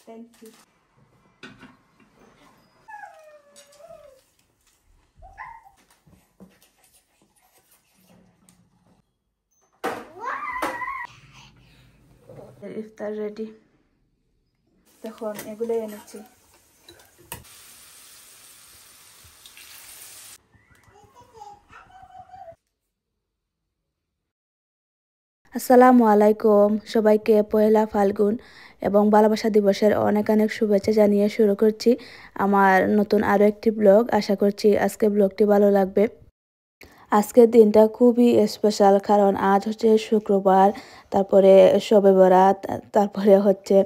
Thank you. Iftar ready, তখন এগুলোই এনেছি। আসসালামু আলাইকুম, সবাইকে পয়লা ফাল্গুন এবং ভালোবাসা দিবসের অনেক অনেক শুভেচ্ছা জানিয়ে শুরু করছি আমার নতুন আরও একটি ব্লগ। আশা করছি আজকে ব্লগটি ভালো লাগবে। আজকের দিনটা খুবই স্পেশাল, কারণ আজ হচ্ছে শুক্রবার, তারপরে শবে বরাত, তারপরে হচ্ছে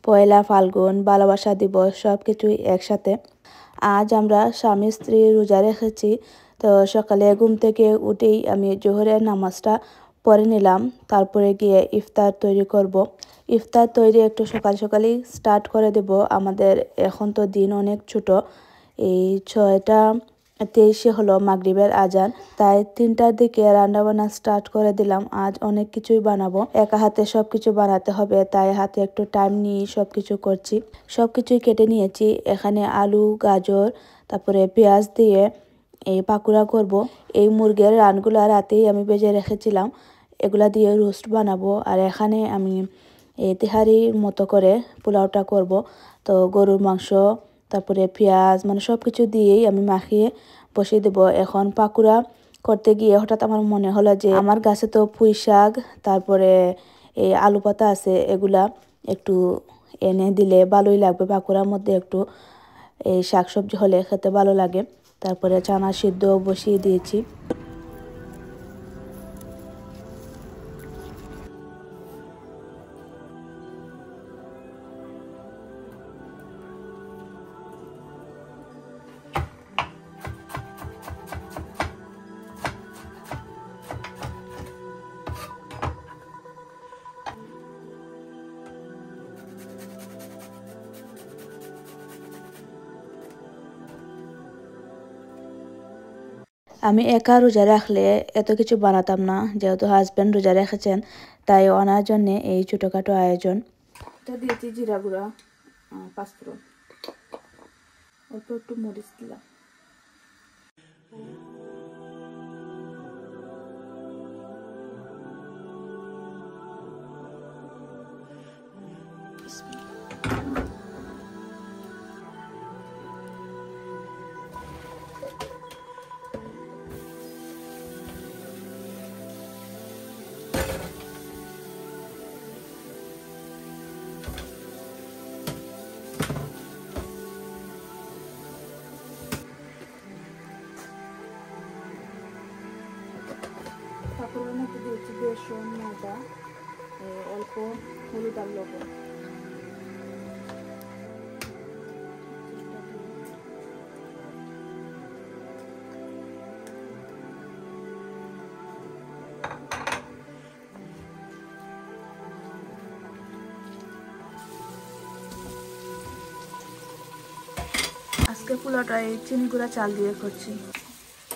পয়লা ফাল্গুন, ভালোবাসা দিবস, সব কিছুই একসাথে। আজ আমরা স্বামী স্ত্রী রোজা রেখেছি। তো সকালে ঘুম থেকে উঠেই আমি জোহরের নামাজটা পড়ে নিলাম, তারপরে গিয়ে ইফতার তৈরি করব। ইফতার তৈরি একটু সকাল সকালই স্টার্ট করে দেব। আমাদের এখন তো দিন অনেক ছোট, এই 6টা 23 হলো মাগরিবের আজান, তাই 3টার দিকে রান্নাবান্না স্টার্ট করে দিলাম। আজ অনেক কিছুই বানাবো, একা হাতে সব কিছু বানাতে হবে, তাই হাতে একটু টাইম নিয়ে সব কিছু করছি। সব কিছুই কেটে নিয়েছি। এখানে আলু, গাজর, তারপরে পেঁয়াজ দিয়ে এই পাকুড়া করব। এই মুরগির রানগুলা রাতেই আমি ভেজে রেখেছিলাম, এগুলা দিয়ে রোস্ট বানাবো। আর এখানে আমি এই তেহারির মতো করে পোলাওটা করব। তো গরুর মাংস, তারপরে পেঁয়াজ, মানে সব কিছু দিয়েই আমি মাখিয়ে বসিয়ে দেবো। এখন পাকুড়া করতে গিয়ে হঠাৎ আমার মনে হলো যে আমার গাছে তো পুঁই শাক, তারপরে এই আলু পাতা আছে, এগুলা একটু এনে দিলে ভালোই লাগবে। পাকুড়ার মধ্যে একটু এই শাকসবজি হলে খেতে ভালো লাগে। তারপরে চানা সিদ্ধ বসিয়ে দিয়েছি। আমি একা রোজা রাখলে এত কিছু বানাতাম না, যেহেতু হাজব্যান্ড রোজা রেখেছেন, তাই ওনার জন্যে এই ছোটোখাটো আয়োজন। এটা দিয়েছি জিরা গুঁড়া, পাঁচফোড়ন, অল্প একটু মরিচ দিলাম। পাঁপড়ের মধ্যে দিয়েছি বেসন, ময়দা, অল্প হলুদ আর লবণ। আজকে পোলাওটা এই চিনি গুঁড়া চাল দিয়ে করছি।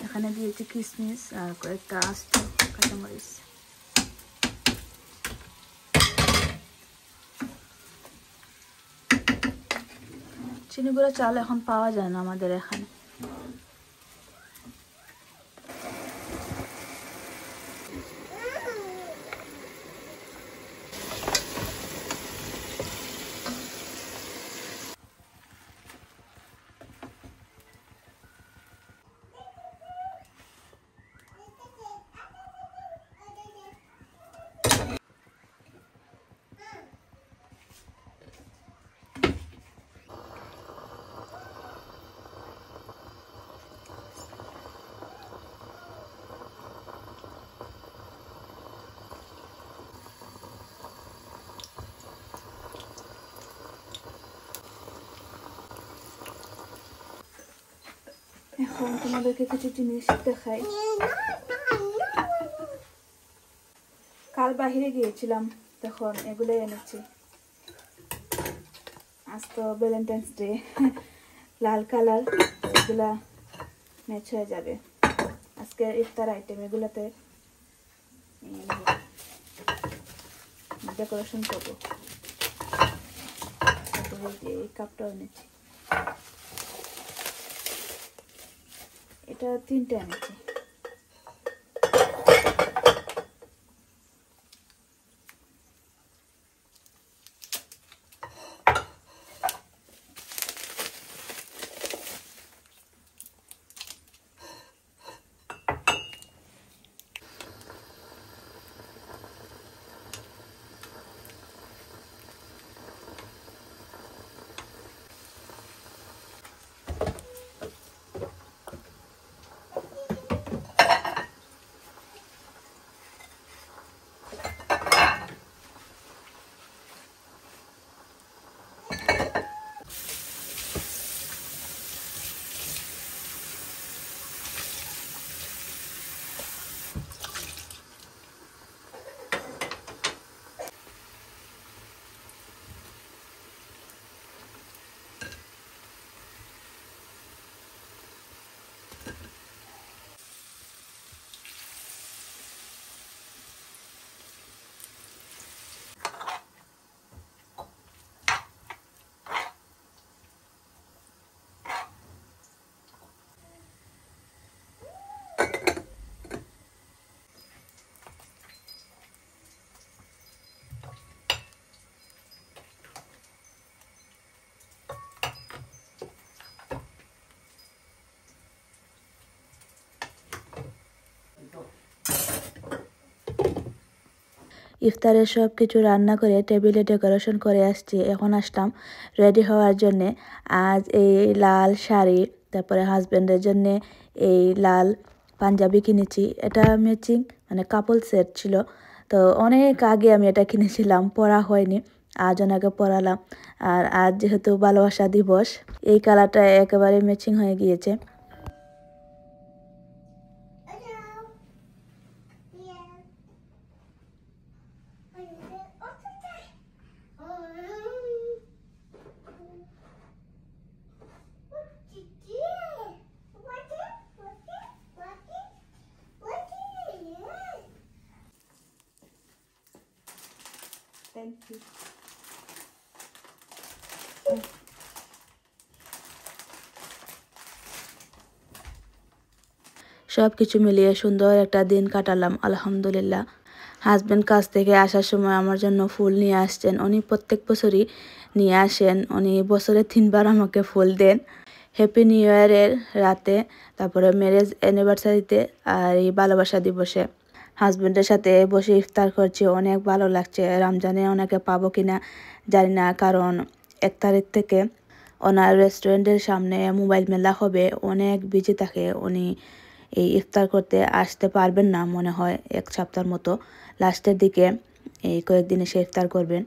এখানে দিয়েছি কিশমিশ আর কয়েকটা আস্ত কাঁচামরিচ। চিনি গুঁড়া চাল এখন পাওয়া যায় না আমাদের এখানে। এখন তোমাদেরকে কিছু জিনিস দেখাই। কাল বাহিরে গিয়েছিলাম, তখন এগুলো এনেছি। আজ তো ভ্যালেন্টাইন্স ডে, লাল কালার, এগুলা ম্যাচ হয়ে যাবে। আজকে ইফতার আইটেম এগুলাতে ডেকোরেশন করবো। এই কাপটাও এনেছি, এটা 3টা এনেছি। ইফতারে সব কিছু রান্না করে টেবিলে ডেকোরেশন করে আসছি। এখন আসলাম রেডি হওয়ার জন্যে। আজ এই লাল শাড়ি, তারপরে হাজব্যান্ডের জন্যে এই লাল পাঞ্জাবি কিনেছি। এটা ম্যাচিং মানে কাপল সেট ছিল, তো অনেক আগে আমি এটা কিনেছিলাম, পরা হয়নি, আজ অনেকে পরালাম। আর আজ যেহেতু ভালোবাসা দিবস, এই কালারটা একেবারে ম্যাচিং হয়ে গিয়েছে। Thank you. সব কিছু মিলিয়ে সুন্দর একটা দিন কাটালাম আলহামদুলিল্লাহ। হাজব্যান্ড কাছ থেকে আসার সময় আমার জন্য ফুল নিয়ে আসছেন। উনি প্রত্যেক বছরই নিয়ে আসেন, উনি বছরে 3বার আমাকে ফুল দেন। হ্যাপি নিউ ইয়ারের রাতে, তারপরে ম্যারেজ অ্যানিভার্সারিতে, আর এই ভালোবাসা দিবসে হাজব্যান্ডের সাথে বসে ইফতার করছি। অনেক ভালো লাগছে। রমজানে ওনাকে পাবো কিনা জানি না, কারণ 1 তারিখ থেকে ওনার রেস্টুরেন্টের সামনে মোবাইল মেলা হবে, অনেক বিজি থাকে। উনি এই ইফতার করতে আসতে পারবেন না মনে হয় 1 সপ্তাহের মতো। লাস্টের দিকে এই কয়েকদিন এসে ইফতার করবেন।